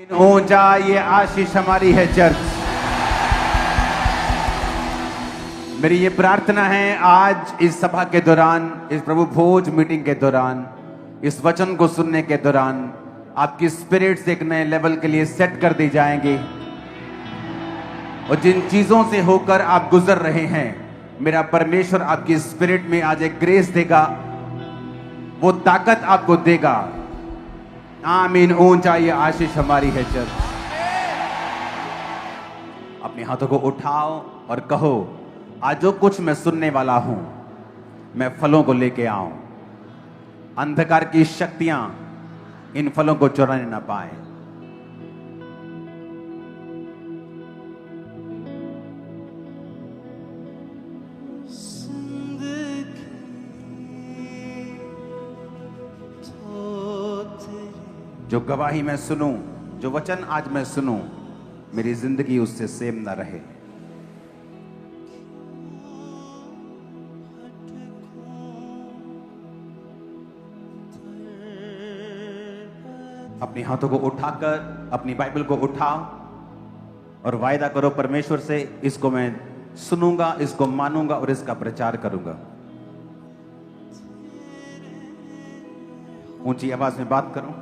ऊंचा ये आशीष हमारी है चर्च। मेरी ये प्रार्थना है आज इस सभा के दौरान, इस प्रभु भोज मीटिंग के दौरान, इस वचन को सुनने के दौरान आपकी स्पिरिट्स एक नए लेवल के लिए सेट कर दी जाएंगी और जिन चीजों से होकर आप गुजर रहे हैं, मेरा परमेश्वर आपकी स्पिरिट में आज एक ग्रेस देगा, वो ताकत आपको देगा। आमीन। ऊंचा ये आशीष हमारी है चर्च। अपने हाथों को उठाओ और कहो, आज जो कुछ मैं सुनने वाला हूं, मैं फलों को लेके आऊं। अंधकार की शक्तियां इन फलों को चुराने ना पाए। जो गवाही मैं सुनूं, जो वचन आज मैं सुनूं, मेरी जिंदगी उससे सेम ना रहे। अपने हाथों को उठाकर अपनी बाइबल को उठाओ और वायदा करो परमेश्वर से, इसको मैं सुनूंगा, इसको मानूंगा और इसका प्रचार करूंगा। ऊंची आवाज में बात करो।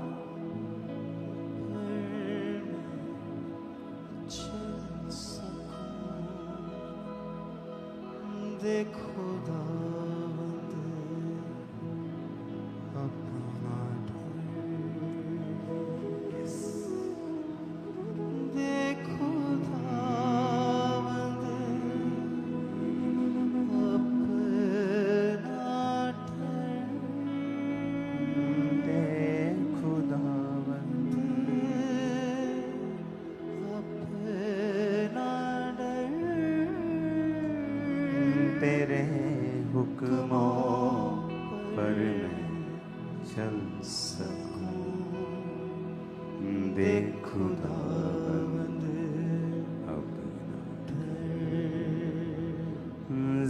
तेरे हुक्मों पर मैं चल सकूं, दे खुदावंद अपना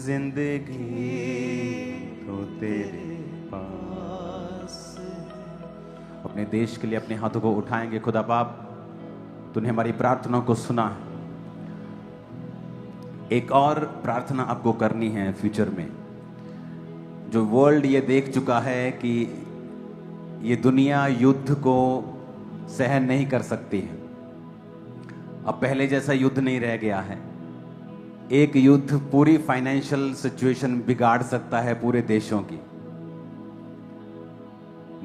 जिंदगी तो तेरे पास। अपने देश के लिए अपने हाथों को उठाएंगे। खुदा बाप, तूने हमारी प्रार्थना को सुना है। एक और प्रार्थना आपको करनी है फ्यूचर में। जो वर्ल्ड ये देख चुका है कि ये दुनिया युद्ध को सहन नहीं कर सकती है, अब पहले जैसा युद्ध नहीं रह गया है। एक युद्ध पूरी फाइनेंशियल सिचुएशन बिगाड़ सकता है पूरे देशों की।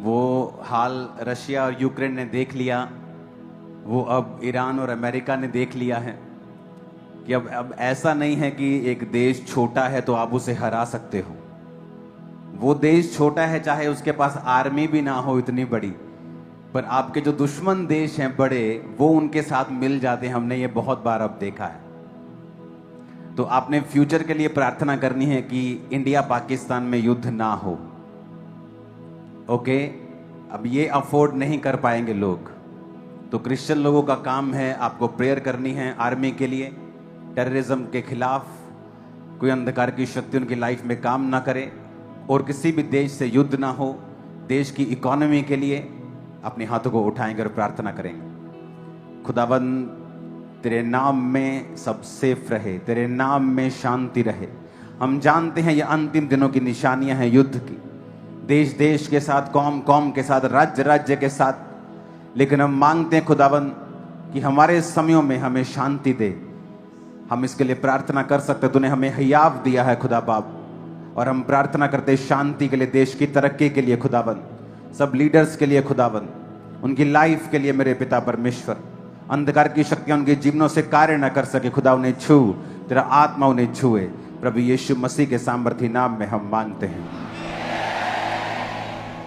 वो हाल रशिया और यूक्रेन ने देख लिया, वो अब ईरान और अमेरिका ने देख लिया है कि अब ऐसा नहीं है कि एक देश छोटा है तो आप उसे हरा सकते हो। वो देश छोटा है, चाहे उसके पास आर्मी भी ना हो इतनी बड़ी, पर आपके जो दुश्मन देश हैं बड़े, वो उनके साथ मिल जाते हैं। हमने ये बहुत बार अब देखा है। तो आपने फ्यूचर के लिए प्रार्थना करनी है कि इंडिया पाकिस्तान में युद्ध ना हो। ओके, अब ये अफोर्ड नहीं कर पाएंगे लोग, तो क्रिश्चियन लोगों का काम है आपको प्रेयर करनी है आर्मी के लिए, टेररिज्म के खिलाफ कोई अंधकार की शक्ति उनकी लाइफ में काम ना करे और किसी भी देश से युद्ध ना हो। देश की इकोनॉमी के लिए अपने हाथों को उठाएंगे और प्रार्थना करेंगे। खुदाबंद, तेरे नाम में सब सेफ रहे, तेरे नाम में शांति रहे। हम जानते हैं ये अंतिम दिनों की निशानियां हैं युद्ध की, देश देश के साथ, कौम कौम के साथ, राज्य राज्य के साथ। लेकिन हम मांगते हैं खुदाबंद कि हमारे समयों में हमें शांति दे। हम इसके लिए प्रार्थना कर सकते। तूने हमें हयाव दिया है खुदा बाप, और हम प्रार्थना करते शांति के लिए, देश की तरक्की के लिए खुदाबंद, सब लीडर्स के लिए खुदाबंद, उनकी लाइफ के लिए मेरे पिता परमेश्वर। अंधकार की शक्तियां उनके जीवनों से कार्य न कर सके, खुदा उन्हें छू, तेरा आत्मा उन्हें छुए। प्रभु यीशु मसीह के सामर्थी नाम में हम मांगते हैं।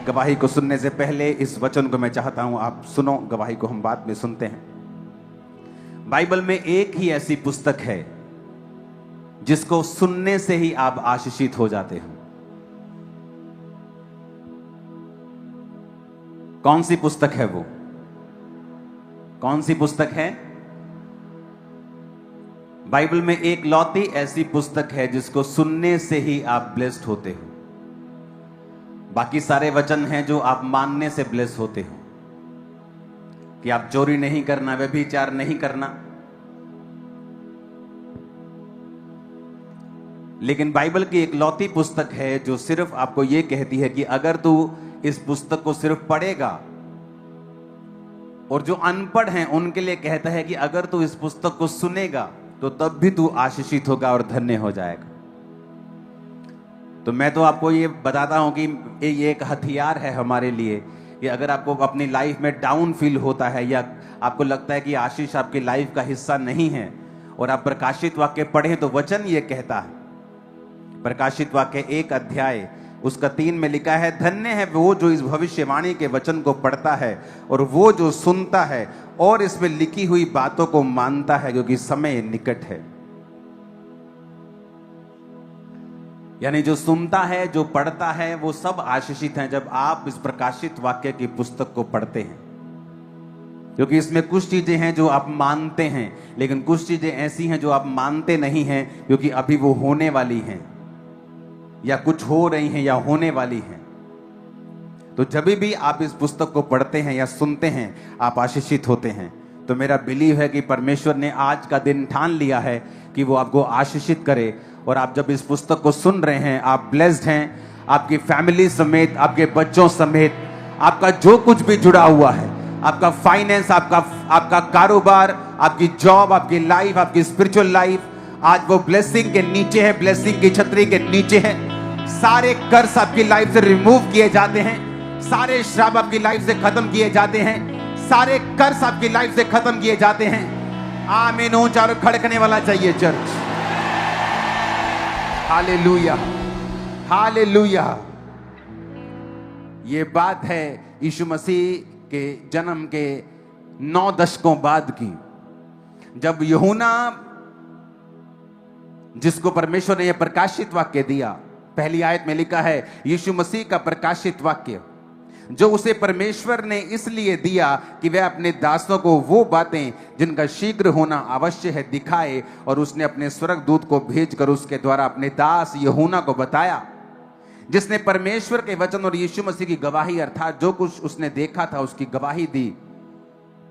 गवाही को सुनने से पहले इस वचन को मैं चाहता हूं आप सुनो, गवाही को हम बाद में सुनते हैं। बाइबल में एक ही ऐसी पुस्तक है जिसको सुनने से ही आप आशीषित हो जाते हो। कौन सी पुस्तक है वो? कौन सी पुस्तक है? बाइबल में एक लौती ऐसी पुस्तक है जिसको सुनने से ही आप ब्लेस्ड होते हो। बाकी सारे वचन हैं जो आप मानने से ब्लेस होते हो। कि आप चोरी नहीं करना, व्यभिचार नहीं करना। लेकिन बाइबल की एक लौती पुस्तक है जो सिर्फ आपको यह कहती है कि अगर तू इस पुस्तक को सिर्फ पढ़ेगा, और जो अनपढ़ हैं उनके लिए कहता है कि अगर तू इस पुस्तक को सुनेगा तो तब भी तू आशीषित होगा और धन्य हो जाएगा। तो मैं तो आपको ये बताता हूं कि ये एक हथियार है हमारे लिए कि अगर आपको अपनी लाइफ में डाउन फील होता है या आपको लगता है कि आशीष आपकी लाइफ का हिस्सा नहीं है, और आप प्रकाशित वाक्य पढ़ें तो वचन ये कहता है, प्रकाशित वाक्य 1 अध्याय उसका 3 में लिखा है, धन्य है वो जो इस भविष्यवाणी के वचन को पढ़ता है और वो जो सुनता है और इसमें लिखी हुई बातों को मानता है, क्योंकि समय निकट है। यानी जो सुनता है, जो पढ़ता है, वो सब आशीषित हैं जब आप इस प्रकाशित वाक्य की पुस्तक को पढ़ते हैं। क्योंकि इसमें कुछ चीजें हैं जो आप मानते हैं, लेकिन कुछ चीजें ऐसी हैं जो आप मानते नहीं हैं क्योंकि अभी वो होने वाली हैं या कुछ हो रही हैं या होने वाली हैं। तो जब भी आप इस पुस्तक को पढ़ते हैं या सुनते हैं, आप आशीषित होते हैं। तो मेरा बिलीव है कि परमेश्वर ने आज का दिन ठान लिया है कि वो आपको आशीषित करे, और आप जब इस पुस्तक को सुन रहे हैं, आप ब्लेस्ड हैं, आपकी फैमिली समेत, आपके बच्चों समेत, आपका जो कुछ भी जुड़ा हुआ है, आपका फाइनेंस, आपका कारोबार, आपकी जॉब, आपकी लाइफ, आपकी स्पिरिचुअल लाइफ, आज वो ब्लेसिंग के नीचे है, ब्लेसिंग की छतरी के नीचे है। सारे कर्ज आपकी लाइफ से रिमूव किए जाते हैं, सारे श्राप आपकी लाइफ से खत्म किए जाते हैं, सारे कर्ज आपकी लाइफ से खत्म किए जाते हैं। आमीन। ऊंचा और खड़कने वाला चाहिए चर्च। Hallelujah, hallelujah. ये बात है यीशु मसीह के जन्म के 9 दशकों बाद की, जब यूहन्ना, जिसको परमेश्वर ने यह प्रकाशित वाक्य दिया, पहली आयत में लिखा है यीशु मसीह का प्रकाशित वाक्य, जो उसे परमेश्वर ने इसलिए दिया कि वह अपने दासों को वो बातें जिनका शीघ्र होना अवश्य है दिखाए, और उसने अपने स्वर्गदूत को भेजकर उसके द्वारा अपने दास यूहन्ना को बताया, जिसने परमेश्वर के वचन और यीशु मसीह की गवाही, अर्थात जो कुछ उसने देखा था उसकी गवाही दी।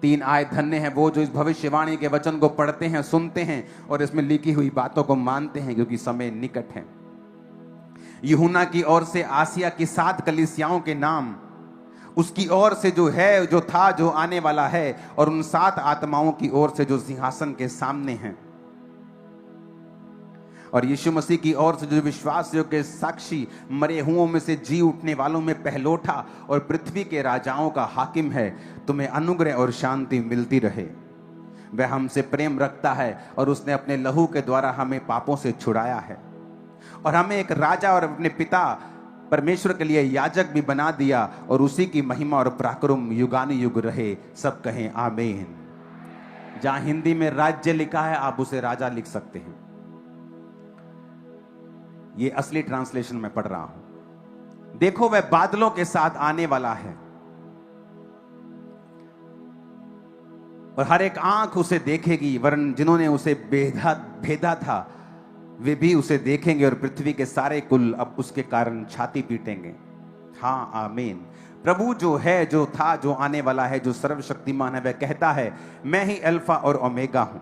3 आयत, धन्य है वो जो इस भविष्यवाणी के वचन को पढ़ते हैं, सुनते हैं और इसमें लिखी हुई बातों को मानते हैं, क्योंकि समय निकट है। यूहन्ना की ओर से आसिया की 7 कलीसियाओं के नाम, उसकी ओर से जो है, जो था, जो आने वाला है, और उन 7 आत्माओं की ओर से जो सिंहासन के सामने हैं, और यीशु मसीह की ओर से जो विश्वास योग्य साक्षी, मरे हुओं में से जी उठने वालों में पहलोठा और पृथ्वी के राजाओं का हाकिम है, तुम्हें अनुग्रह और शांति मिलती रहे। वह हमसे प्रेम रखता है और उसने अपने लहू के द्वारा हमें पापों से छुड़ाया है, और हमें एक राजा और अपने पिता परमेश्वर के लिए याजक भी बना दिया, और उसी की महिमा और पराक्रम युगानुयुग रहे। सब कहें आमीन। जहां हिंदी में राज्य लिखा है, आप उसे राजा लिख सकते हैं। ये असली ट्रांसलेशन में पढ़ रहा हूं। देखो, वह बादलों के साथ आने वाला है, और हर एक आंख उसे देखेगी, वरन जिन्होंने उसे भेदा था वे भी उसे देखेंगे, और पृथ्वी के सारे कुल अब उसके कारण छाती पीटेंगे। हाँ, आमीन। प्रभु जो है, जो था, जो आने वाला है, जो सर्वशक्तिमान है, वह कहता है, मैं ही अल्फा और ओमेगा हूं।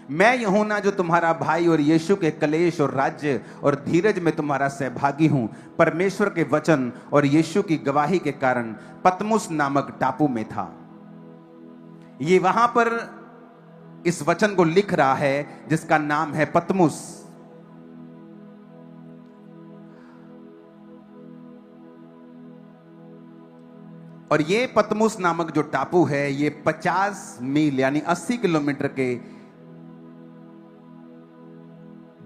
मैं यूहन्ना जो तुम्हारा भाई और यीशु के कलेश और राज्य और धीरज में तुम्हारा सहभागी हूं, परमेश्वर के वचन और यीशु की गवाही के कारण पतमुस नामक टापू में था। ये वहां पर इस वचन को लिख रहा है जिसका नाम है पतमुस। और ये पतमुस नामक जो टापू है, ये 50 मील यानी 80 किलोमीटर के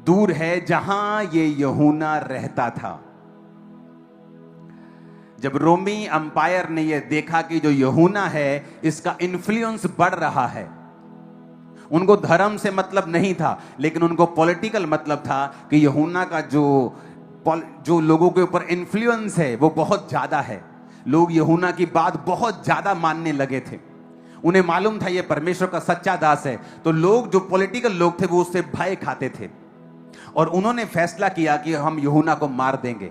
दूर है, जहां ये यूहन्ना रहता था। जब रोमी अंपायर ने यह देखा कि जो यूहन्ना है इसका इन्फ्लुएंस बढ़ रहा है, उनको धर्म से मतलब नहीं था, लेकिन उनको पॉलिटिकल मतलब था कि यूहन्ना का जो लोगों के ऊपर इन्फ्लुएंस है वो बहुत ज्यादा है। लोग यूहन्ना की बात बहुत ज्यादा मानने लगे थे। उन्हें मालूम था ये परमेश्वर का सच्चा दास है, तो लोग, जो पॉलिटिकल लोग थे, वो उससे भय खाते थे, और उन्होंने फैसला किया कि हम यूहन्ना को मार देंगे।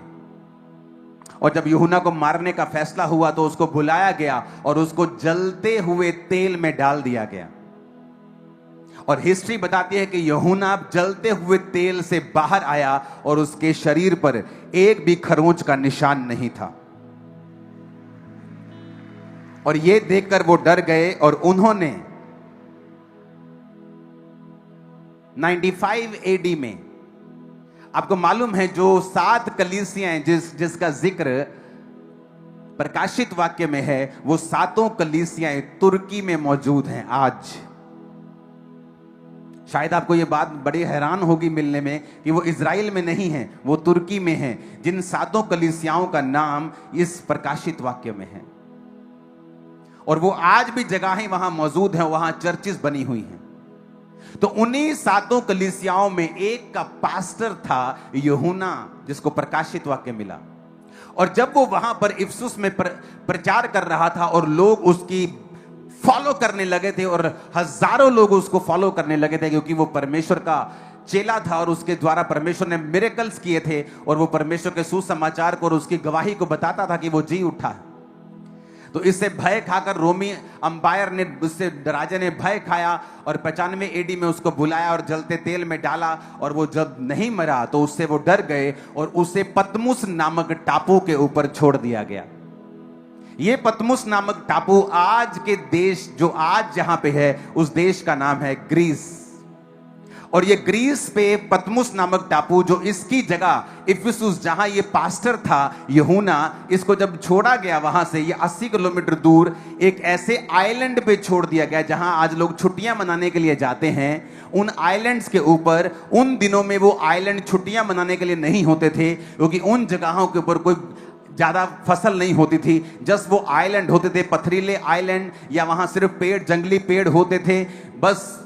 और जब यूहन्ना को मारने का फैसला हुआ तो उसको बुलाया गया और उसको जलते हुए तेल में डाल दिया गया। और हिस्ट्री बताती है कि यूहन्ना जलते हुए तेल से बाहर आया और उसके शरीर पर एक भी खरोंच का निशान नहीं था। और यह देखकर वो डर गए और उन्होंने 95 एडी में, आपको मालूम है जो 7 कलीसियां जिसका जिक्र प्रकाशित वाक्य में है, वो 7 कलीसियां तुर्की में मौजूद हैं आज। शायद आपको ये बात बड़ी हैरान होगी मिलने में कि वो इज़राइल में नहीं है, वो तुर्की में है। जिन 7 कलीसियाओं का नाम इस प्रकाशित वाक्य में है और वो आज भी जगहें वहां मौजूद हैं, वहां चर्चेस बनी हुई हैं। तो उन्हीं 7 कलीसियाओं में एक का पास्टर था यूहन्ना, जिसको प्रकाशित वाक्य मिला। और जब वो वहां पर इफिसुस में प्रचार कर रहा था और लोग उसकी फॉलो करने लगे थे और हजारों लोग उसको फॉलो करने लगे थे, क्योंकि वो परमेश्वर का चेला था और उसके द्वारा परमेश्वर ने मिरेकल्स किए थे और वो परमेश्वर के सुसमाचार को और उसकी गवाही को बताता था कि वो जी उठा है। तो इससे भय खाकर रोमी अंपायर ने, उससे राजा ने भय खाया और 95 एडी में उसको बुलाया और जलते तेल में डाला। और वो जब नहीं मरा तो उससे वो डर गए और उसे पतमुस नामक टापू के ऊपर छोड़ दिया गया। ये पतमुस नामक टापू आज के देश, जो आज जहां पे है, उस देश का नाम है ग्रीस। और ये ग्रीस पे पतमुस नामक टापू, जो इसकी जगह इफिसुस जहां ये पास्टर था यूहन्ना, इसको जब छोड़ा गया वहां से, ये 80 किलोमीटर दूर एक ऐसे आइलैंड पे छोड़ दिया गया जहां आज लोग छुट्टियां मनाने के लिए जाते हैं। उन आइलैंड्स के ऊपर, उन दिनों में वो आइलैंड छुट्टियां मनाने के लिए नहीं होते थे, क्योंकि उन जगहों के ऊपर कोई ज्यादा फसल नहीं होती थी। जस्ट वो आइलैंड होते थे, पथरीले आइलैंड, या वहां सिर्फ पेड़, जंगली पेड़ होते थे। बस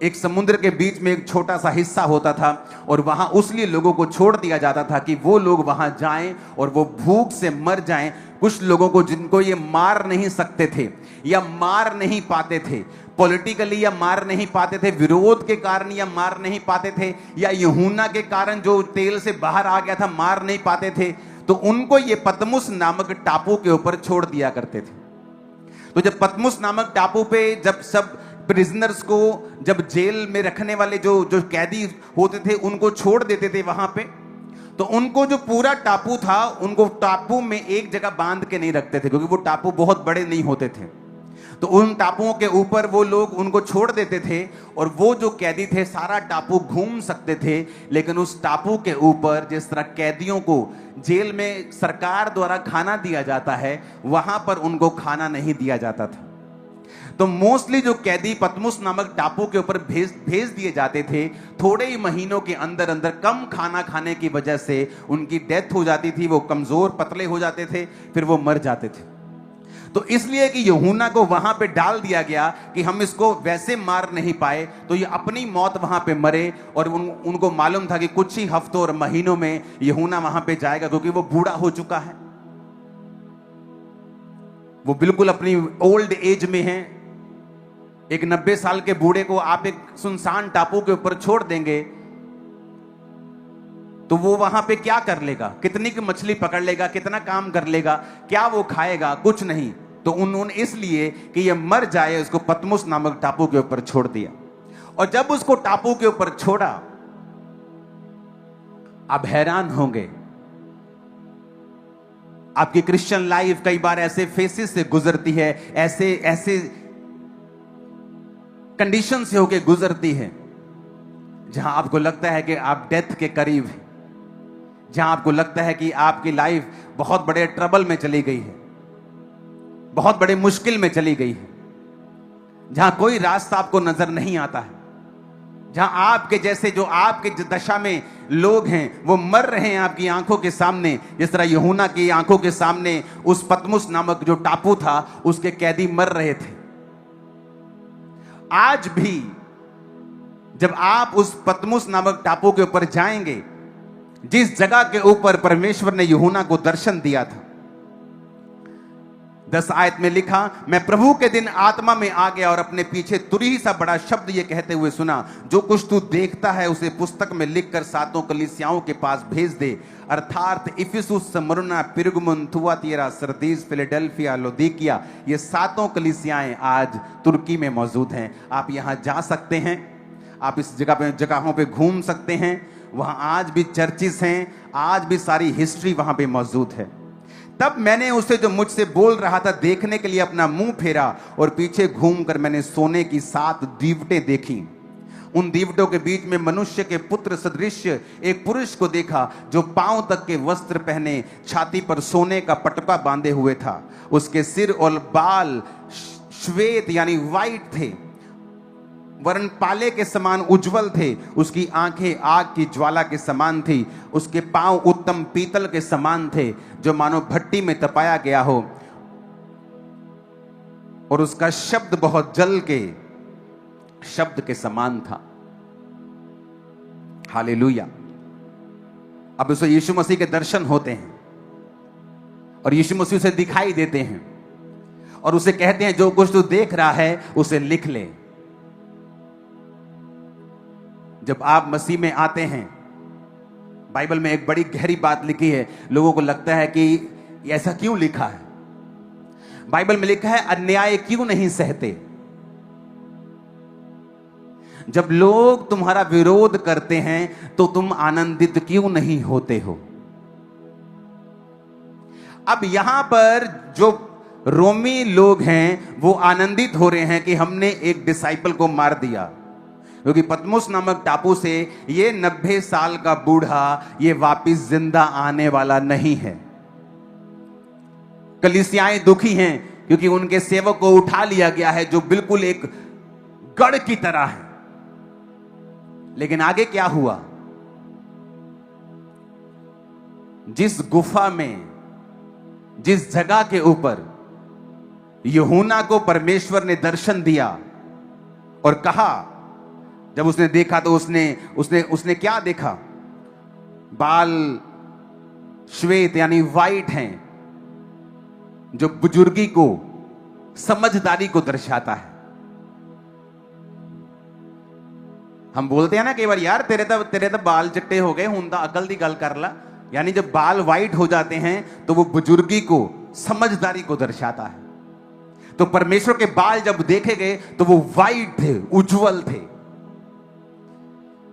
एक समुद्र के बीच में एक छोटा सा हिस्सा होता था और वहां उसलिए लोगों को छोड़ दिया जाता था कि वो लोग वहां जाएं और वो भूख से मर जाएं। कुछ लोगों को जिनको ये मार नहीं सकते थे या मार नहीं पाते थे पॉलिटिकली, या मार नहीं पाते थे विरोध के कारण, या मार नहीं पाते थे, या यूहन्ना के कारण जो तेल से बाहर आ गया था मार नहीं पाते थे, तो उनको ये पतमुस नामक टापू के ऊपर छोड़ दिया करते थे। तो जब पतमुस नामक टापू पे जब सब प्रिजनर्स को, जब जेल में रखने वाले जो कैदी होते थे, उनको छोड़ देते थे वहां पे, तो उनको जो पूरा टापू था, उनको टापू में एक जगह बांध के नहीं रखते थे, क्योंकि वो टापू बहुत बड़े नहीं होते थे। तो उन टापुओं के ऊपर वो लोग उनको छोड़ देते थे और वो जो कैदी थे सारा टापू घूम सकते थे। लेकिन उस टापू के ऊपर, जिस तरह कैदियों को जेल में सरकार द्वारा खाना दिया जाता है, वहां पर उनको खाना नहीं दिया जाता था। तो मोस्टली जो कैदी पतमुस नामक टापू के ऊपर भेज दिए जाते थे, थोड़े ही महीनों के अंदर अंदर कम खाना खाने की वजह से उनकी डेथ हो जाती थी, वो कमजोर पतले हो जाते थे, फिर वो मर जाते थे। तो इसलिए कि यूहन्ना को वहां पे डाल दिया गया कि हम इसको वैसे मार नहीं पाए, तो ये अपनी मौत वहां पे मरे। और उनको मालूम था कि कुछ ही हफ्तों और महीनों में यूहन्ना वहां पे जाएगा, क्योंकि वो बूढ़ा हो चुका है, वो बिल्कुल अपनी ओल्ड एज में है। एक 90 साल के बूढ़े को आप एक सुनसान टापू के ऊपर छोड़ देंगे तो वो वहां पे क्या कर लेगा? कितनी की मछली पकड़ लेगा? कितना काम कर लेगा? क्या वो खाएगा? कुछ नहीं। तो उन्होंने इसलिए कि ये मर जाए, उसको पतमुस नामक टापू के ऊपर छोड़ दिया। और जब उसको टापू के ऊपर छोड़ा, आप हैरान होंगे, आपकी क्रिश्चियन लाइफ कई बार ऐसे फेसेस से गुजरती है, ऐसे कंडीशन से होके गुजरती है जहां आपको लगता है कि आप डेथ के करीब हैं, जहां आपको लगता है कि आपकी लाइफ बहुत बड़े ट्रबल में चली गई है, बहुत बड़े मुश्किल में चली गई है, जहां कोई रास्ता आपको नजर नहीं आता है, जहां आपके जैसे जो आपके दशा में लोग हैं वो मर रहे हैं आपकी आंखों के सामने, जिस तरह यूहन्ना की आंखों के सामने उस पतमुस नामक जो टापू था उसके कैदी मर रहे थे। आज भी जब आप उस पतमुस नामक टापू के ऊपर जाएंगे, जिस जगह के ऊपर परमेश्वर ने यूहन्ना को दर्शन दिया था, 10 आयत में लिखा, मैं प्रभु के दिन आत्मा में आ गया और अपने पीछे तुरही सा बड़ा शब्द ये कहते हुए सुना, जो कुछ तू देखता है उसे पुस्तक में लिखकर 7 कलीसियाओं के पास भेज दे, अर्थात Ephesus, Smyrna, Pergamum, Thyatira, Sardis, Philadelphia, Laodicea. ये 7 कलीसियाएं आज तुर्की में मौजूद हैं। आप यहां जा सकते हैं, आप इस जगहों पे घूम सकते हैं। वहां आज भी चर्चिस हैं, आज भी सारी हिस्ट्री वहां पे मौजूद है। तब मैंने उसे जो मुझसे बोल रहा था देखने के लिए अपना मुंह फेरा और पीछे घूमकर मैंने सोने की 7 दीवटें देखी। उन दीवटों के बीच में मनुष्य के पुत्र सदृश एक पुरुष को देखा, जो पांव तक के वस्त्र पहने, छाती पर सोने का पटका बांधे हुए था। उसके सिर और बाल श्वेत यानी वाइट थे, वर्ण पाले के समान उज्जवल थे। उसकी आंखें आग की ज्वाला के समान थी। उसके पांव उत्तम पीतल के समान थे, जो मानो भट्टी में तपाया गया हो, और उसका शब्द बहुत जल के शब्द के समान था। हालेलुया। अब उसे यीशु मसीह के दर्शन होते हैं और यीशु मसीह उसे दिखाई देते हैं और उसे कहते हैं, जो कुछ तू देख रहा है उसे लिख ले। जब आप मसीह में आते हैं, बाइबल में एक बड़ी गहरी बात लिखी है। लोगों को लगता है कि ऐसा क्यों लिखा है? बाइबल में लिखा है, अन्याय क्यों नहीं सहते? जब लोग तुम्हारा विरोध करते हैं तो तुम आनंदित क्यों नहीं होते हो? अब यहां पर जो रोमी लोग हैं वो आनंदित हो रहे हैं कि हमने एक डिसाइपल को मार दिया, क्योंकि पतमुस नामक टापू से ये 90 साल का बूढ़ा ये वापिस जिंदा आने वाला नहीं है। कलीसियाएं दुखी हैं क्योंकि उनके सेवक को उठा लिया गया है, जो बिल्कुल एक गढ़ की तरह है। लेकिन आगे क्या हुआ? जिस गुफा में, जिस जगह के ऊपर यूहन्ना को परमेश्वर ने दर्शन दिया और कहा, जब उसने देखा तो उसने क्या देखा? बाल श्वेत यानी वाइट हैं, जो बुजुर्गी को, समझदारी को दर्शाता है। हम बोलते हैं ना कई बार, यार तेरे तो बाल चिट्टे हो गए, हुंदा अकल दी गल कर ला। यानी जब बाल वाइट हो जाते हैं तो वो बुजुर्गी को, समझदारी को दर्शाता है। तो परमेश्वर के बाल जब देखे गए तो वो वाइट थे, उज्जवल थे,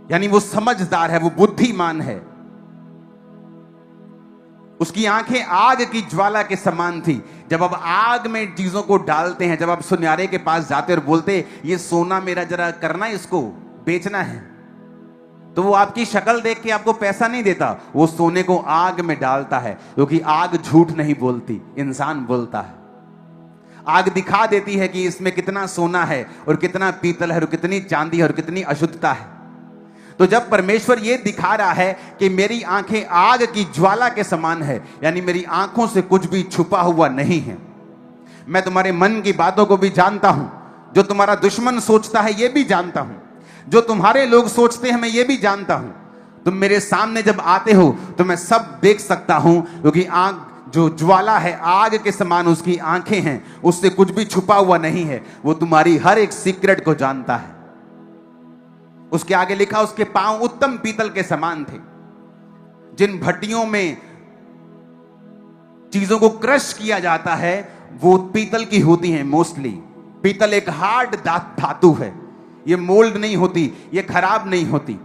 यानी वो समझदार है, वो बुद्धिमान है। उसकी आंखें आग की ज्वाला के समान थी। जब आप आग में चीजों को डालते हैं, जब आप सुनियारे के पास जाते और बोलते, ये सोना मेरा जरा करना, इसको बेचना है, तो वो आपकी शक्ल देख के आपको पैसा नहीं देता, वो सोने को आग में डालता है, क्योंकि आग झूठ नहीं बोलती, इंसान बोलता है। आग दिखा देती है कि इसमें कितना सोना है और कितना पीतल है और कितनी चांदी है और कितनी अशुद्धता है। तो जब परमेश्वर ये दिखा रहा है कि मेरी आंखें आग की ज्वाला के समान है, यानी मेरी आंखों से कुछ भी छुपा हुआ नहीं है। मैं तुम्हारे मन की बातों को भी जानता हूं, जो तुम्हारा दुश्मन सोचता है ये भी जानता हूं, जो तुम्हारे लोग सोचते हैं मैं ये भी जानता हूं। तुम मेरे सामने जब आते हो तो मैं सब देख सकता हूं, क्योंकि आग जो ज्वाला है, आग के समान उसकी आंखें हैं, उससे कुछ भी छुपा हुआ नहीं है। वो तुम्हारी हर एक सीक्रेट को जानता है। उसके आगे लिखा, उसके पांव उत्तम पीतल के समान थे। जिन भट्टियों में चीजों को क्रश किया जाता है वो पीतल की होती हैं मोस्टली। पीतल एक हार्ड धातु है, ये मोल्ड नहीं होती, ये खराब नहीं होती,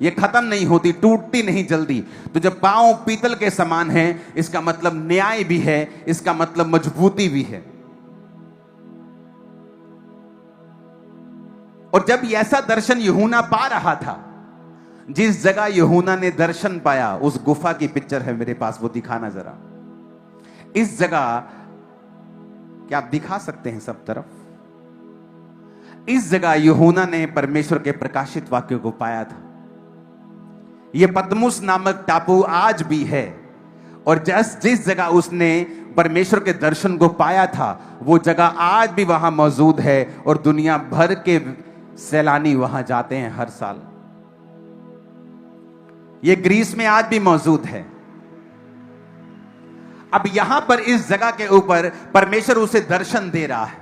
ये खत्म नहीं होती, टूटती नहीं जल्दी। तो जब पांव पीतल के समान है, इसका मतलब न्याय भी है, इसका मतलब मजबूती भी है। और जब ऐसा दर्शन यूहन्ना पा रहा था, जिस जगह यूहन्ना ने दर्शन पाया, उस गुफा की पिक्चर है मेरे पास, वो दिखाना जरा। इस जगह क्या आप दिखा सकते हैं सब तरफ? इस जगह यूहन्ना ने परमेश्वर के प्रकाशित वाक्यों को पाया था। यह पतमुस नामक टापू आज भी है, और जिस जगह उसने परमेश्वर के दर्शन को पाया था, वो जगह आज भी वहां मौजूद है, और दुनिया भर के सैलानी वहां जाते हैं हर साल। ये ग्रीस में आज भी मौजूद है। अब यहां पर इस जगह के ऊपर परमेश्वर उसे दर्शन दे रहा है,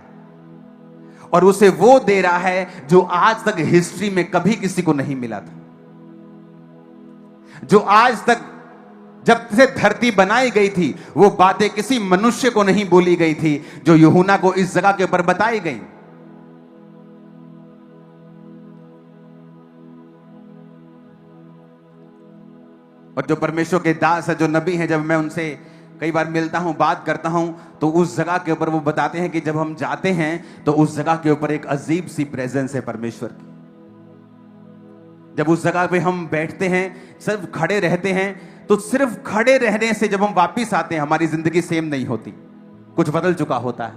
और उसे वो दे रहा है जो आज तक हिस्ट्री में कभी किसी को नहीं मिला था, जो आज तक जब से धरती बनाई गई थी वो बातें किसी मनुष्य को नहीं बोली गई थी, जो यूहन्ना को इस जगह के ऊपर बताई गई। और जो परमेश्वर के दास है, जो नबी हैं, जब मैं उनसे कई बार मिलता हूं, बात करता हूं, तो उस जगह के ऊपर वो बताते हैं कि जब हम जाते हैं तो उस जगह के ऊपर एक अजीब सी प्रेजेंस है परमेश्वर की। जब उस जगह पे हम बैठते हैं, सिर्फ खड़े रहते हैं, तो सिर्फ खड़े रहने से जब हम वापिस आते हैं हमारी जिंदगी सेम नहीं होती, कुछ बदल चुका होता है।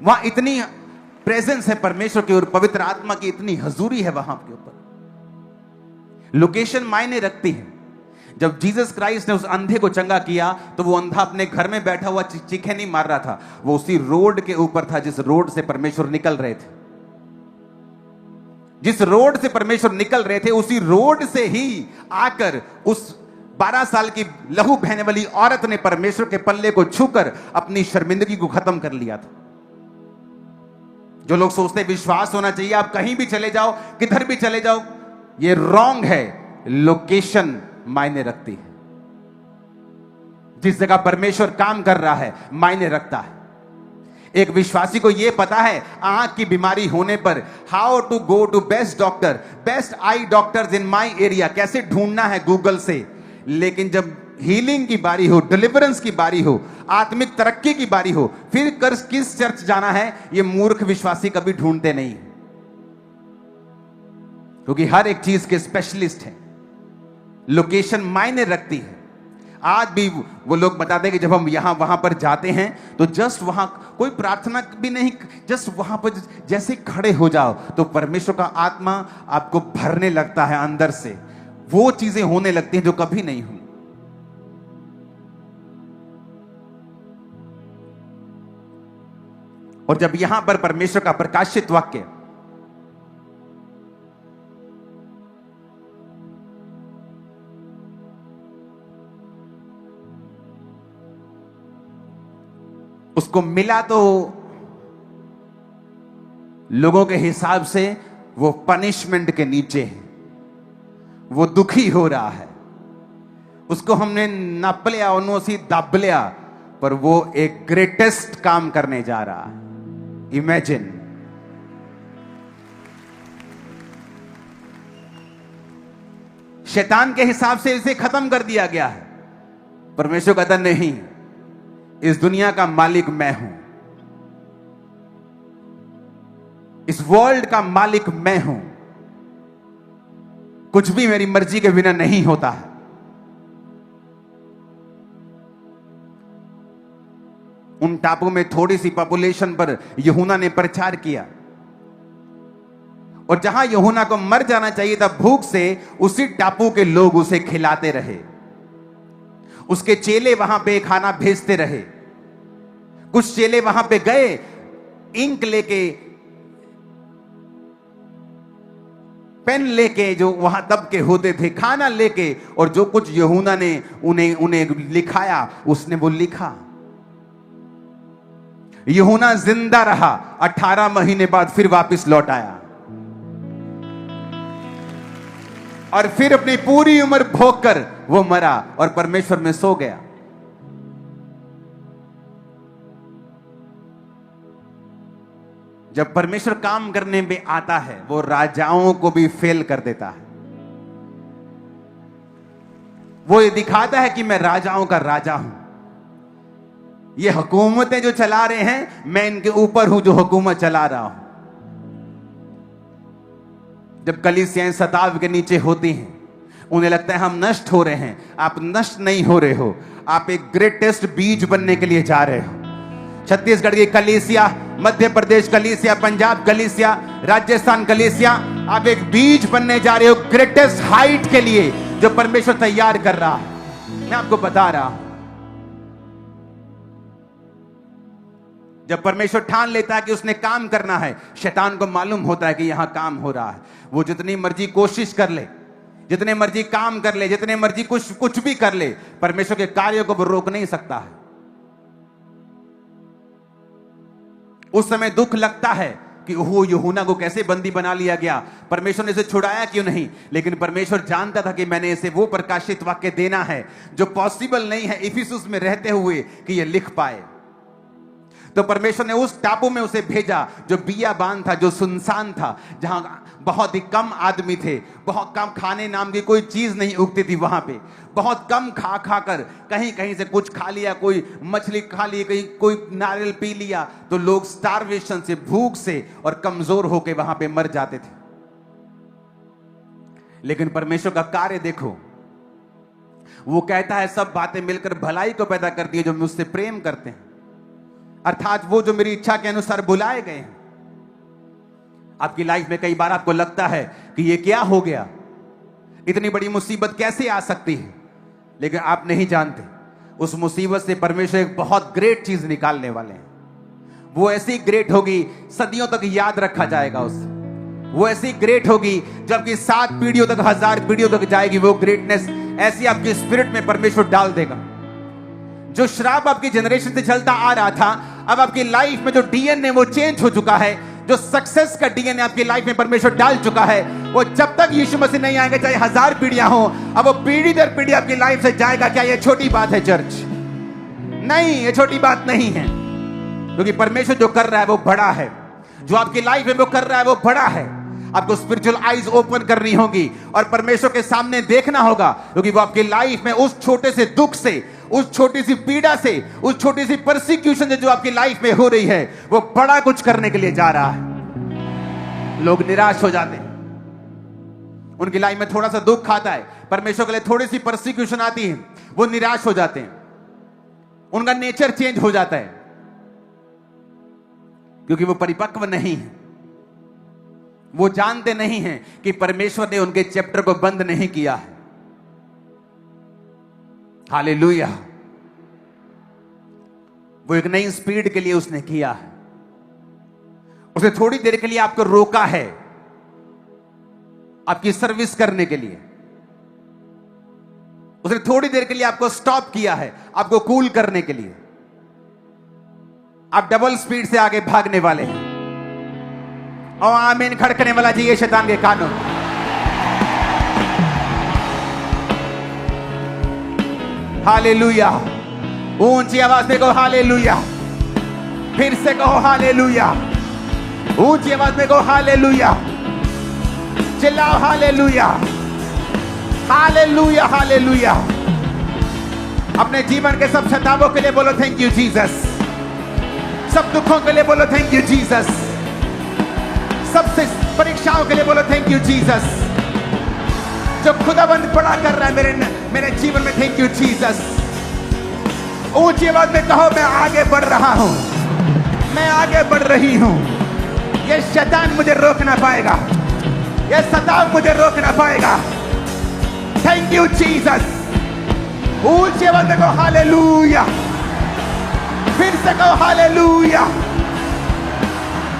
वहां इतनी प्रेजेंस है परमेश्वर की और पवित्र आत्मा की इतनी हजूरी है वहां के ऊपर। लोकेशन मायने रखती है। जब जीसस क्राइस्ट ने उस अंधे को चंगा किया तो वो अंधा अपने घर में बैठा हुआ चीखे नहीं मार रहा था, वो उसी रोड के ऊपर था जिस रोड से परमेश्वर निकल रहे थे। जिस रोड से परमेश्वर निकल रहे थे उसी रोड से ही आकर उस 12 साल की लहू बहने वाली औरत ने परमेश्वर के पल्ले को छूकर अपनी शर्मिंदगी को खत्म कर लिया था। जो लोग सोचते विश्वास होना चाहिए, आप कहीं भी चले जाओ, किधर भी चले जाओ, ये रॉन्ग है। लोकेशन मायने रखती है। जिस जगह परमेश्वर काम कर रहा है मायने रखता है। एक विश्वासी को यह पता है आंख की बीमारी होने पर how to go to best doctor, best eye doctors in my area, कैसे ढूंढना है गूगल से। लेकिन जब हीलिंग की बारी हो, डिलीवरेंस की बारी हो, आत्मिक तरक्की की बारी हो, फिर किस चर्च जाना है, यह मूर्ख विश्वासी कभी ढूंढते नहीं, क्योंकि हर एक चीज के स्पेशलिस्ट हैं। लोकेशन मायने रखती है। आज भी वो लोग बताते हैं कि जब हम यहां वहां पर जाते हैं तो जस्ट वहां कोई प्रार्थना भी नहीं, जस्ट वहां पर जैसे खड़े हो जाओ तो परमेश्वर का आत्मा आपको भरने लगता है अंदर से। वो चीजें होने लगती हैं जो कभी नहीं हुई। और जब यहां पर परमेश्वर का प्रकाशित वाक्य उसको मिला तो लोगों के हिसाब से वो पनिशमेंट के नीचे है, वो दुखी हो रहा है, उसको हमने नप लिया, उन्होंने दब लिया, पर वो एक ग्रेटेस्ट काम करने जा रहा है। इमेजिन, शैतान के हिसाब से इसे खत्म कर दिया गया है। परमेश्वर कहता नहीं, इस दुनिया का मालिक मैं हूं, इस वर्ल्ड का मालिक मैं हूं, कुछ भी मेरी मर्जी के बिना नहीं होता है। उन टापू में थोड़ी सी पॉपुलेशन पर यूहन्ना ने प्रचार किया, और जहां यूहन्ना को मर जाना चाहिए था भूख से, उसी टापू के लोग उसे खिलाते रहे। उसके चेले वहां पे खाना भेजते रहे। कुछ चेले वहां पे गए इंक लेके, पेन लेके, जो वहां तब के होते थे, खाना लेके, और जो कुछ यूहन्ना ने उन्हें लिखाया उसने वो लिखा। यूहन्ना जिंदा रहा, 18 महीने बाद फिर वापस लौट आया और फिर अपनी पूरी उम्र भोग कर वो मरा और परमेश्वर में सो गया। जब परमेश्वर काम करने में आता है वो राजाओं को भी फेल कर देता है। वो ये दिखाता है कि मैं राजाओं का राजा हूं। ये हुकूमतें जो चला रहे हैं, मैं इनके ऊपर हूं जो हुकूमत चला रहा हूं। जब कलीसियाएं सताव के नीचे होती हैं, उन्हें लगता है हम नष्ट हो रहे हैं। आप नष्ट नहीं हो रहे हो, आप एक ग्रेटेस्ट बीज बनने के लिए जा रहे हो। छत्तीसगढ़ की कलीसिया, मध्य प्रदेश कलीसिया, पंजाब कलीसिया, राजस्थान कलीसिया, आप एक बीज बनने जा रहे हो ग्रेटेस्ट हाइट के लिए जो परमेश्वर तैयार कर रहा है। मैं आपको बता रहा हूं, जब परमेश्वर ठान लेता है कि उसने काम करना है, शैतान को मालूम होता है कि यहां काम हो रहा है। वो जितनी मर्जी कोशिश कर ले, जितने मर्जी काम कर ले, जितने मर्जी कुछ भी कर ले, परमेश्वर के कार्यों को वो रोक नहीं सकता है। उस समय दुख लगता है कि ओह, यूहन्ना को कैसे बंदी बना लिया गया, परमेश्वर ने इसे छुड़ाया क्यों नहीं। लेकिन परमेश्वर जानता था कि मैंने इसे वो प्रकाशित वाक्य देना है जो पॉसिबल नहीं है इफिसुस में रहते हुए कि ये लिख पाए। तो परमेश्वर ने उस टापू में उसे भेजा जो बियाबान था, जो सुनसान था, जहां बहुत ही कम आदमी थे, बहुत कम खाने नाम की कोई चीज नहीं उगती थी वहां पे। बहुत कम खा खा कर कहीं कहीं से कुछ खा लिया, कोई मछली खा ली, कहीं कोई नारियल पी लिया, तो लोग स्टारवेशन से, भूख से और कमजोर होकर वहां पे मर जाते थे। लेकिन परमेश्वर का कार्य देखो, वो कहता है सब बातें मिलकर भलाई को पैदा करती है जो मुझसे प्रेम करते हैं, अर्थात वो जो मेरी इच्छा के अनुसार बुलाए गए हैं। आपकी लाइफ में कई बार आपको लगता है कि ये क्या हो गया, इतनी बड़ी मुसीबत कैसे आ सकती है, लेकिन आप नहीं जानते उस मुसीबत से परमेश्वर एक बहुत ग्रेट चीज निकालने वाले हैं। वो ऐसी ग्रेट होगी सदियों तक याद रखा जाएगा उससे। वो ऐसी ग्रेट होगी जबकि 7 पीढ़ियों तक, 1000 पीढ़ियों तक जाएगी। वो ग्रेटनेस ऐसी आपके स्पिरिट में परमेश्वर डाल देगा। जो श्राप आपकी जनरेशन से चलता आ रहा था, अब आपकी लाइफ में जो डीएनए वो चेंज हो चुका है, जो सक्सेस का डीएनए आपकी लाइफ में परमेश्वर डाल चुका है, वो जब तक यीशु मसीह नहीं आएंगे, चाहे 1000 पीढ़ियां हो, अब वो पीढ़ी दर पीढ़ी आपकी लाइफ से जाएगा। क्या ये छोटी बात है चर्च? नहीं, ये छोटी बात नहीं है, क्योंकि परमेश्वर जो कर रहा है वो बड़ा है। जो आपकी लाइफ में वो कर रहा है वो बड़ा है। आपको स्पिरिचुअल आईज ओपन करनी होगी और परमेश्वर के सामने देखना होगा, क्योंकि वो आपकी लाइफ में उस छोटे से दुख से, उस छोटी सी पीड़ा से, उस छोटी सी परसिक्यूशन से जो आपकी लाइफ में हो रही है, वो बड़ा कुछ करने के लिए जा रहा है। लोग निराश हो जाते हैं, उनकी लाइफ में थोड़ा सा दुख आता है, परमेश्वर के लिए थोड़ी सी परसिक्यूशन आती है, वो निराश हो जाते हैं, उनका नेचर चेंज हो जाता है, क्योंकि वो परिपक्व नहीं है। वो जानते नहीं हैं कि परमेश्वर ने उनके चैप्टर को बंद नहीं किया है। हालेलुया। वो एक नई स्पीड के लिए उसने किया है। उसने थोड़ी देर के लिए आपको रोका है, आपकी सर्विस करने के लिए। उसने थोड़ी देर के लिए आपको स्टॉप किया है, आपको कूल करने के लिए। आप डबल स्पीड से आगे भागने वाले हैं। और आमीन खड़कने वाला जी ये शैतान के कानून। हालेलुया। ऊंची आवाज में कहो हालेलुया। फिर से कहो हालेलुया। ऊंची आवाज में कहो हालेलुया। चिल्लाओ हालेलुया, हालेलुया, हालेलुया। अपने जीवन के सब शताबों के लिए बोलो थैंक यू जीसस। सब दुखों के लिए बोलो थैंक यू जीसस। सबसे परीक्षाओं के लिए बोलो थैंक यू जीसस। जो खुदाबंद बड़ा कर रहा है मेरे जीवन में, थैंक यू जीसस। ऊंची आवाज में कहो मैं आगे बढ़ रहा हूं, मैं आगे बढ़ रही हूं। ये शैतान मुझे रोक ना पाएगा, ये सताव मुझे रोक ना पाएगा। Thank you Jesus. ऊंची आवाज में कहो हालेलुया। फिर से कहो हालेलुया,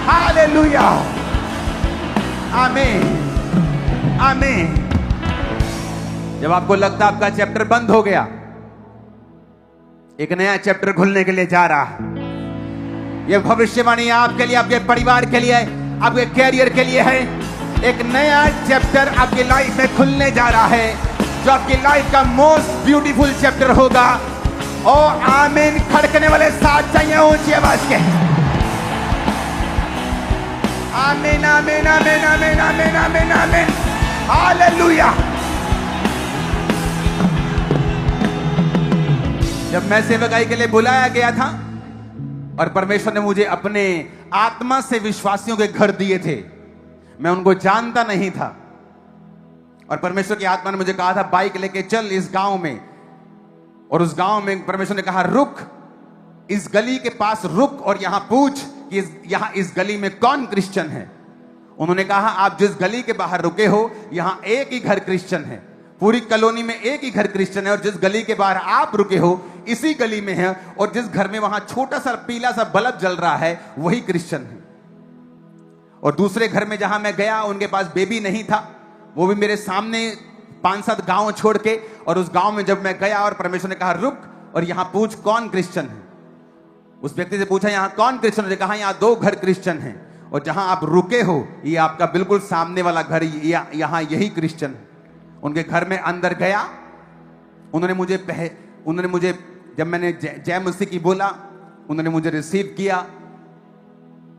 हालेलुया। आमीन, आमीन। जब आपको लगता आपका चैप्टर बंद हो गया, एक नया चैप्टर खुलने के लिए जा रहा है। यह भविष्यवाणी आपके लिए, आपके परिवार के लिए, आपके कैरियर के लिए है। एक नया चैप्टर आपकी लाइफ में खुलने जा रहा है, जो आपकी लाइफ का मोस्ट ब्यूटीफुल चैप्टर होगा। ओ आमीन खड़कने वाले साथ चाहिए ऊंची आवाज के। आमीन, आमीन, आमीन, आमीन, आमीन, आमीन, आमीन। हालेलुया। जब मैं सेवकाई के लिए बुलाया गया था और परमेश्वर ने मुझे अपने आत्मा से विश्वासियों के घर दिए थे, मैं उनको जानता नहीं था। और परमेश्वर की आत्मा ने मुझे कहा था बाइक लेके चल इस गांव में, और उस गांव में परमेश्वर ने कहा रुक, इस गली के पास रुक और यहां पूछ कि यहां इस गली में कौन क्रिश्चियन है। उन्होंने कहा आप जिस गली के बाहर रुके हो यहां एक ही घर क्रिश्चियन है, पूरी कॉलोनी में एक ही घर क्रिश्चियन है, और जिस गली के बाहर आप रुके हो इसी गली में है, और जिस घर में वहां छोटा सा पीला सा बल्ब जल रहा है वही क्रिश्चियन है। और दूसरे घर में जहां मैं गया उनके पास बेबी नहीं था, वो भी मेरे सामने 5-7 गांव छोड़ के। और उस गांव में जब मैं गया और परमेश्वर ने कहा रुक और यहां पूछ कौन क्रिश्चियन है। उस व्यक्ति से पूछा यहां कौन क्रिश्चियन है, कहा यहां 2 घर क्रिश्चियन हैं और जहां आप रुके हो ये आपका बिल्कुल सामने वाला घर, यहां यही क्रिश्चियन है। उनके घर में अंदर गया, उन्होंने मुझे जब मैंने जय मसीह की बोला, उन्होंने मुझे रिसीव किया।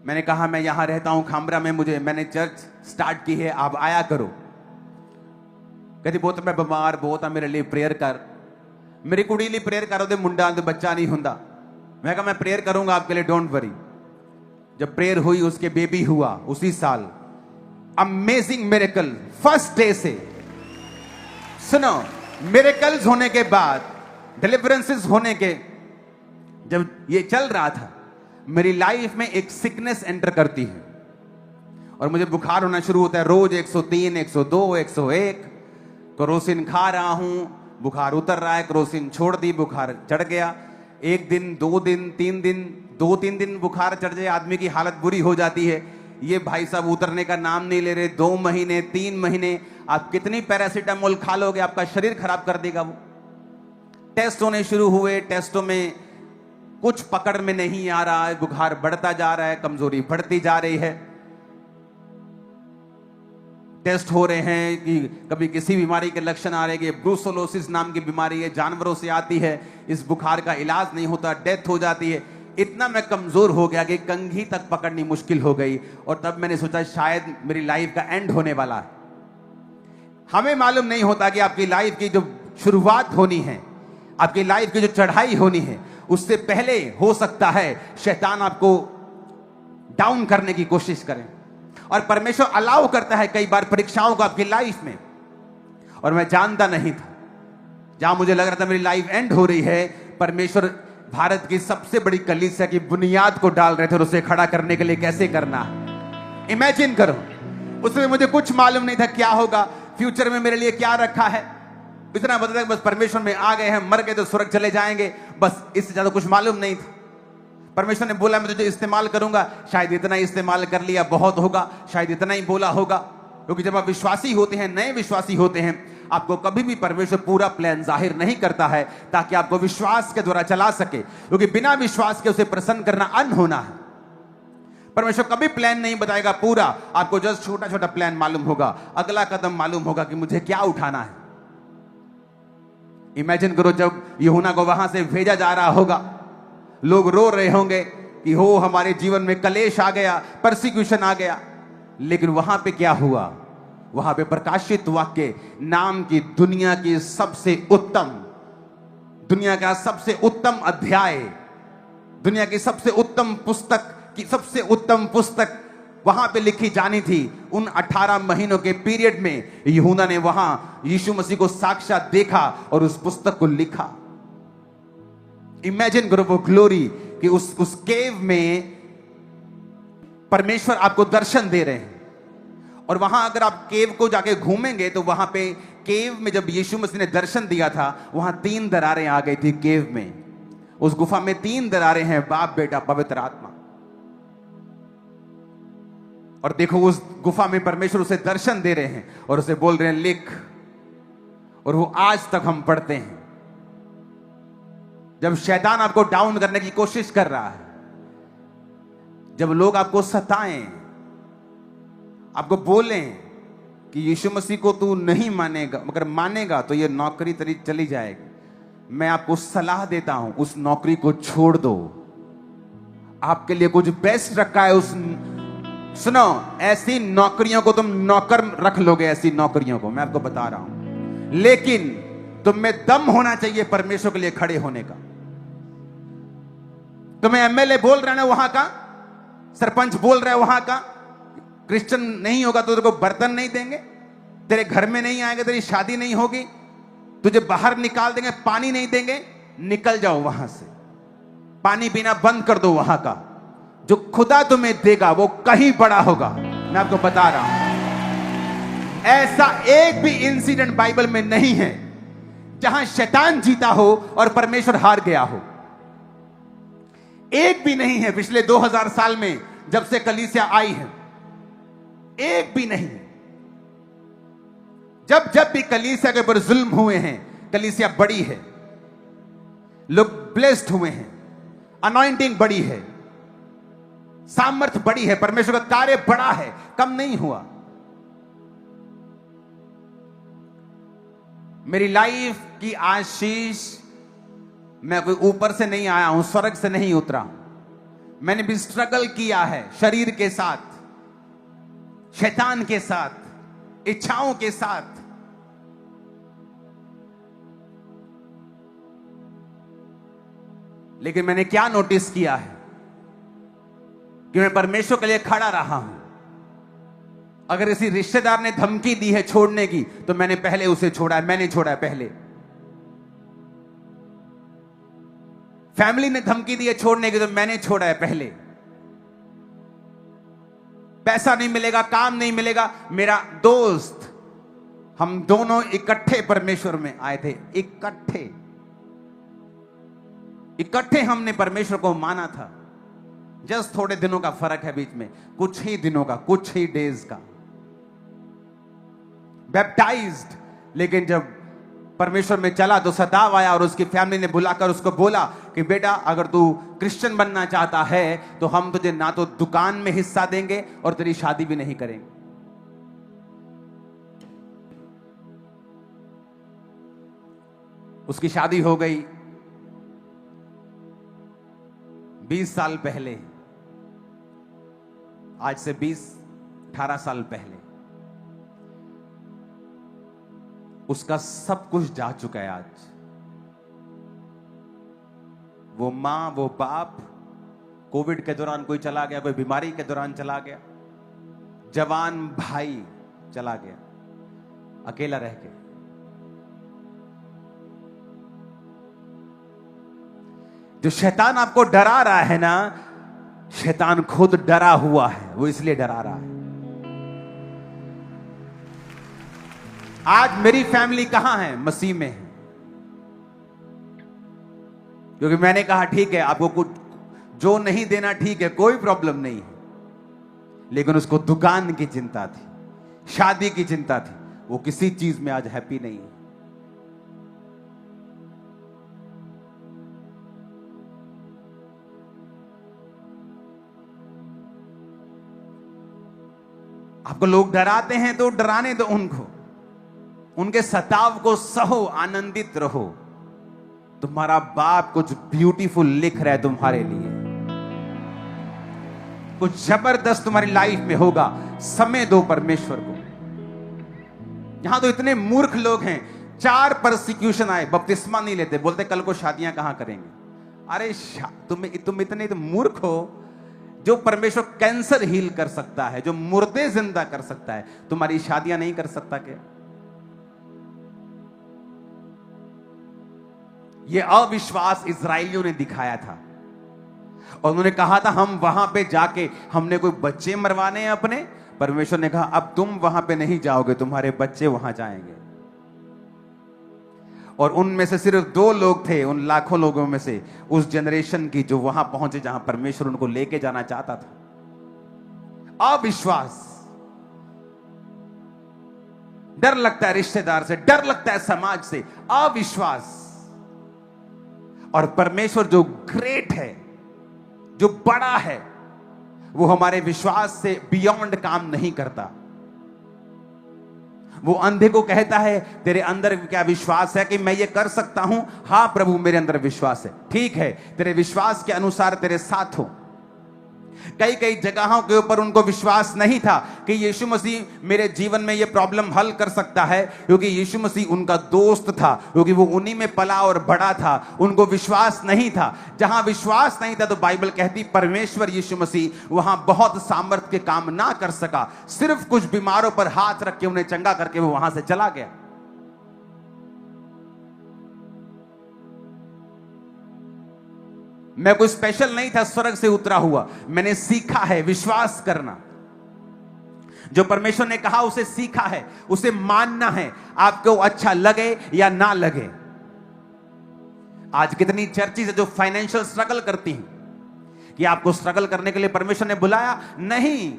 मैंने कहा मैं यहां रहता हूं खामरा में, मैंने चर्च स्टार्ट की है, आप आया करो। कहती बहुत मैं बीमार बहुत मेरे लिए प्रेयर कर। मेरी कुड़ी लिए प्रेयर करो तो मुंडा तो बच्चा नहीं हुंदा। मैं कहा मैं प्रेयर करूंगा आपके लिए, डोंट वरी। जब प्रेयर हुई उसके बेबी हुआ उसी साल। अमेजिंग मिरेकल फर्स्ट डे से। सुनो, मिरेकल्स होने के बाद, डिलीवरेंसेस होने के, जब ये चल रहा था मेरी लाइफ में एक सिकनेस एंटर करती है और मुझे बुखार होना शुरू होता है रोज 103, 102, 101। क्रोसिन खा रहा हूं, बुखार उतर रहा है, क्रोसिन छोड़ दी, बुखार चढ़ गया। 1 दिन 2 दिन 3 दिन 2-3 दिन बुखार चढ़ जाए आदमी की हालत बुरी हो जाती है। ये भाई साहब उतरने का नाम नहीं ले रहे। 2 महीने 3 महीने आप कितनी पैरासीटामोल खा लोगे, आपका शरीर खराब कर देगा वो। टेस्ट होने शुरू हुए, टेस्टों में कुछ पकड़ में नहीं आ रहा है, बुखार बढ़ता जा रहा है, कमजोरी बढ़ती जा रही है। टेस्ट हो रहे हैं कि कभी किसी बीमारी के लक्षण आ रहे हैं कि ब्रूसेलोसिस नाम की बीमारी है, जानवरों से आती है, इस बुखार का इलाज नहीं होता, डेथ हो जाती है। इतना मैं कमजोर हो गया कि कंघी तक पकड़नी मुश्किल हो गई। और तब मैंने सोचा शायद मेरी लाइफ का एंड होने वाला है। हमें मालूम नहीं होता कि आपकी लाइफ की जो शुरुआत होनी है, आपकी लाइफ की जो चढ़ाई होनी है, उससे पहले हो सकता है शैतान आपको डाउन करने की कोशिश करे। और परमेश्वर अलाउ करता है कई बार परीक्षाओं को आपकी लाइफ में। और मैं जानता नहीं था, जहां मुझे लग रहा था मेरी लाइफ एंड हो रही है, परमेश्वर भारत की सबसे बड़ी कलीसिया की बुनियाद को डाल रहे थे और उसे खड़ा करने के लिए कैसे करना है। इमेजिन करो, उसमें मुझे कुछ मालूम नहीं था क्या होगा, फ्यूचर में मेरे लिए क्या रखा है। इतना पता था बस परमेश्वर में आ गए हैं, मर गए तो स्वर्ग चले जाएंगे, बस इससे ज्यादा कुछ मालूम नहीं था। परमेश्वर ने बोला मैं तुझे इस्तेमाल करूंगा, शायद इतना इस्तेमाल कर लिया बहुत होगा, शायद इतना ही बोला होगा। क्योंकि जब आप विश्वासी होते हैं, नए विश्वासी होते हैं, आपको कभी भी परमेश्वर पूरा प्लान जाहिर नहीं करता है ताकि आपको विश्वास के द्वारा चला सके। क्योंकि बिना विश्वास के उसे प्रसन्न करना अनहोना है। परमेश्वर कभी प्लान नहीं बताएगा पूरा, आपको जस्ट छोटा छोटा प्लान मालूम होगा, अगला कदम मालूम होगा कि मुझे क्या उठाना है। इमेजिन करो जब यूहन्ना को वहां से भेजा जा रहा होगा, लोग रो रहे होंगे कि हो हमारे जीवन में कलेश आ गया, परसिक्यूशन आ गया। लेकिन वहां पे क्या हुआ, वहां पे प्रकाशित वाक्य नाम की दुनिया की सबसे उत्तम, दुनिया का सबसे उत्तम अध्याय, दुनिया की सबसे उत्तम पुस्तक की सबसे उत्तम पुस्तक वहां पे लिखी जानी थी। उन 18 महीनों के पीरियड में यूहन्ना ने वहां यीशु मसीह को साक्षात देखा और उस पुस्तक को लिखा। इमेजिन करो वो ग्लोरी कि उस केव में परमेश्वर आपको दर्शन दे रहे हैं। और वहां अगर आप केव को जाके घूमेंगे तो वहां पे केव में जब यीशु मसीह ने दर्शन दिया था, वहां 3 दरारें आ गई थी केव में। उस गुफा में 3 दरारें हैं, बाप बेटा पवित्र आत्मा। और देखो उस गुफा में परमेश्वर उसे दर्शन दे रहे हैं और उसे बोल रहे हैं लिख। और वो आज तक हम पढ़ते हैं। जब शैतान आपको डाउन करने की कोशिश कर रहा है, जब लोग आपको सताएं, आपको बोलें कि यीशु मसीह को तू नहीं मानेगा, मगर मानेगा तो ये नौकरी तेरी चली जाएगी, मैं आपको सलाह देता हूं उस नौकरी को छोड़ दो। आपके लिए कुछ बेस्ट रखा है। सुनो, ऐसी नौकरियों को तुम नौकर रख लोगे, ऐसी नौकरियों को मैं आपको बता रहा हूं। लेकिन तुम में दम होना चाहिए परमेश्वर के लिए खड़े होने का। तुम्हें एमएलए बोल रहा है ना वहां का, सरपंच बोल रहा है वहां का, क्रिश्चियन नहीं होगा तो तेरे को बर्तन नहीं देंगे, तेरे घर में नहीं आएंगे, तेरी शादी नहीं होगी, तुझे बाहर निकाल देंगे, पानी नहीं देंगे। निकल जाओ वहां से, पानी पीना बंद कर दो वहां का। जो खुदा तुम्हें देगा वो कहीं बड़ा होगा, मैं आपको बता रहा हूं। ऐसा एक भी इंसिडेंट बाइबल में नहीं है जहां शैतान जीता हो और परमेश्वर हार गया हो। एक भी नहीं है पिछले 2000 साल में जब से कलीसिया आई है, एक भी नहीं। जब जब भी कलीसिया के ऊपर जुल्म हुए हैं, कलीसिया बड़ी है, लोग ब्लेस्ड हुए हैं, अनॉइंटिंग बड़ी है, सामर्थ बड़ी है, परमेश्वर का कार्य बड़ा है, कम नहीं हुआ। मेरी लाइफ की आशीष, मैं कोई ऊपर से नहीं आया हूं, स्वर्ग से नहीं उतरा हूं। मैंने भी स्ट्रगल किया है शरीर के साथ, शैतान के साथ, इच्छाओं के साथ। लेकिन मैंने क्या नोटिस किया है कि मैं परमेश्वर के लिए खड़ा रहा हूं। अगर किसी रिश्तेदार ने धमकी दी है छोड़ने की, तो मैंने पहले उसे छोड़ा है, मैंने छोड़ा है पहले। फैमिली ने धमकी दी है छोड़ने की, तो मैंने छोड़ा है पहले। पैसा नहीं मिलेगा, काम नहीं मिलेगा, मेरा दोस्त, हम दोनों इकट्ठे परमेश्वर में आए थे, इकट्ठे हमने परमेश्वर को माना था। जस्ट थोड़े दिनों का फर्क है बीच में, कुछ ही दिनों का, कुछ ही डेज का। बैप्टाइज्ड, लेकिन जब परमेश्वर में चला तो सताव आया और उसकी फैमिली ने बुलाकर उसको बोला कि बेटा, अगर तू क्रिश्चियन बनना चाहता है तो हम तुझे ना तो दुकान में हिस्सा देंगे और तेरी शादी भी नहीं करेंगे। उसकी शादी हो गई 20 साल पहले, आज से 18 साल पहले। उसका सब कुछ जा चुका है आज। वो मां, वो बाप, कोविड के दौरान कोई चला गया, कोई बीमारी के दौरान चला गया, जवान भाई चला गया, अकेला रह के। जो शैतान आपको डरा रहा है ना, शैतान खुद डरा हुआ है, वो इसलिए डरा रहा है। आज मेरी फैमिली कहां है? मसीह में है। क्योंकि मैंने कहा ठीक है, आपको कुछ जो नहीं देना ठीक है, कोई प्रॉब्लम नहीं है, लेकिन उसको दुकान की चिंता थी, शादी की चिंता थी। वो किसी चीज में आज हैप्पी नहीं है। आपको लोग डराते हैं तो डराने दो उनको, उनके सताव को सहो, आनंदित रहो। तुम्हारा बाप कुछ ब्यूटीफुल लिख रहा है तुम्हारे लिए, कुछ जबरदस्त तुम्हारी लाइफ में होगा। समय दो परमेश्वर को। यहां तो इतने मूर्ख लोग हैं, 4 परसिक्यूशन आए, बपतिस्मा नहीं लेते, बोलते कल को शादियां कहां करेंगे। अरे तुम इतने तो मूर्ख हो। जो परमेश्वर कैंसर हील कर सकता है, जो मुर्दे जिंदा कर सकता है, तुम्हारी शादियां नहीं कर सकता क्या? यह अविश्वास इजराइलियों ने दिखाया था और उन्होंने कहा था हम वहां पे जाके हमने कोई बच्चे मरवाने हैं अपने। परमेश्वर ने कहा अब तुम वहां पे नहीं जाओगे, तुम्हारे बच्चे वहां जाएंगे। और उनमें से सिर्फ 2 लोग थे, उन लाखों लोगों में से, उस जनरेशन की, जो वहां पहुंचे जहां परमेश्वर उनको लेके जाना चाहता था। अविश्वास। डर लगता है रिश्तेदार से, डर लगता है समाज से, अविश्वास। और परमेश्वर जो ग्रेट है, जो बड़ा है, वो हमारे विश्वास से बियॉन्ड काम नहीं करता। वो अंधे को कहता है तेरे अंदर क्या विश्वास है कि मैं ये कर सकता हूं? हाँ प्रभु, मेरे अंदर विश्वास है। ठीक है, तेरे विश्वास के अनुसार तेरे साथ हो। कई कई जगहों के ऊपर उनको विश्वास नहीं था कि यीशु मसीह मेरे जीवन में ये प्रॉब्लम हल कर सकता है, क्योंकि यीशु मसीह उनका दोस्त था, क्योंकि वो उन्हीं में पला और बड़ा था। उनको विश्वास नहीं था। जहां विश्वास नहीं था तो बाइबल कहती परमेश्वर यीशु मसीह वहां बहुत सामर्थ्य के काम ना कर सका। सिर्फ कुछ बीमारों पर हाथ रख के उन्हें चंगा करके वो वहां से चला गया। मैं कोई स्पेशल नहीं था, स्वर्ग से उतरा हुआ। मैंने सीखा है विश्वास करना। जो परमेश्वर ने कहा उसे सीखा है, उसे मानना है, आपको अच्छा लगे या ना लगे। आज कितनी चर्चेज है जो फाइनेंशियल स्ट्रगल करती हैं कि आपको स्ट्रगल करने के लिए परमेश्वर ने बुलाया नहीं,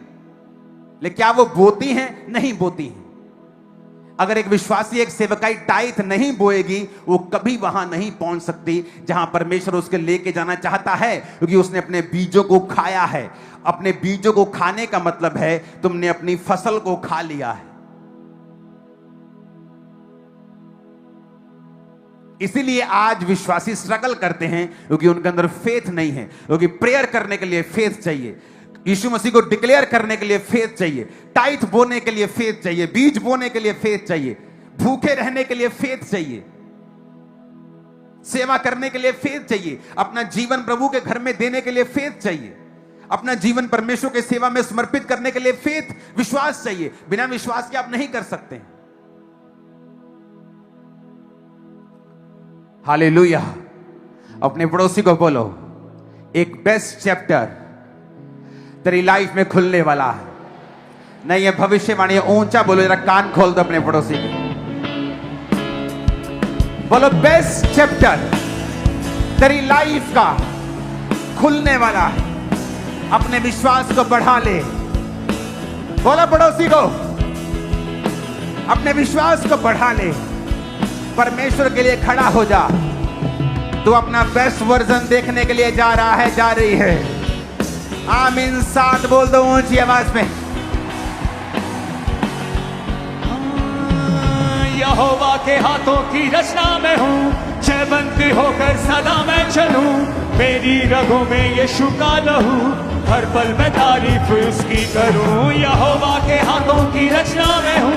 लेकिन क्या वो बोती हैं? नहीं बोती हैं। अगर एक विश्वासी एक सेवकाई टाइथ नहीं बोएगी, वो कभी वहां नहीं पहुंच सकती जहां परमेश्वर उसके लेके जाना चाहता है, क्योंकि उसने अपने बीजों को खाया है। अपने बीजों को खाने का मतलब है तुमने अपनी फसल को खा लिया है। इसीलिए आज विश्वासी स्ट्रगल करते हैं, क्योंकि उनके अंदर फेथ नहीं है। क्योंकि प्रेयर करने के लिए फेथ चाहिए, यीशु मसीह को डिक्लेयर करने के लिए फेथ चाहिए, टाइथ बोने के लिए फेथ चाहिए, बीज बोने के लिए फेथ चाहिए, भूखे रहने के लिए फेथ चाहिए, सेवा करने के लिए फेथ चाहिए, अपना जीवन प्रभु के घर में देने के लिए फेथ चाहिए, अपना जीवन परमेश्वर की सेवा में समर्पित करने के लिए फेथ, विश्वास चाहिए। बिना विश्वास के आप नहीं कर सकते। हालेलुया। अपने पड़ोसी को बोलो, एक बेस्ट चैप्टर तेरी लाइफ में खुलने वाला है। नहीं, ये भविष्यवाणी ऊंचा बोलो, जरा कान खोल दो अपने पड़ोसी के। बोलो, बेस्ट चैप्टर तेरी लाइफ का खुलने वाला है। अपने विश्वास को बढ़ा ले। बोलो पड़ोसी को, अपने विश्वास को बढ़ा ले। परमेश्वर के लिए खड़ा हो जा। तू अपना बेस्ट वर्जन देखने के लिए जा रहा है, जा रही है। आमीन। साथ बोल दो ऊंची आवाज में। यहोवा के हाथों की रचना में हूँ, जयवंती होकर सदा मैं चलूं। मेरी रगों में यीशु का लहू, हर पल मैं तारीफ उसकी करूं। यहोवा के हाथों की रचना में हूँ।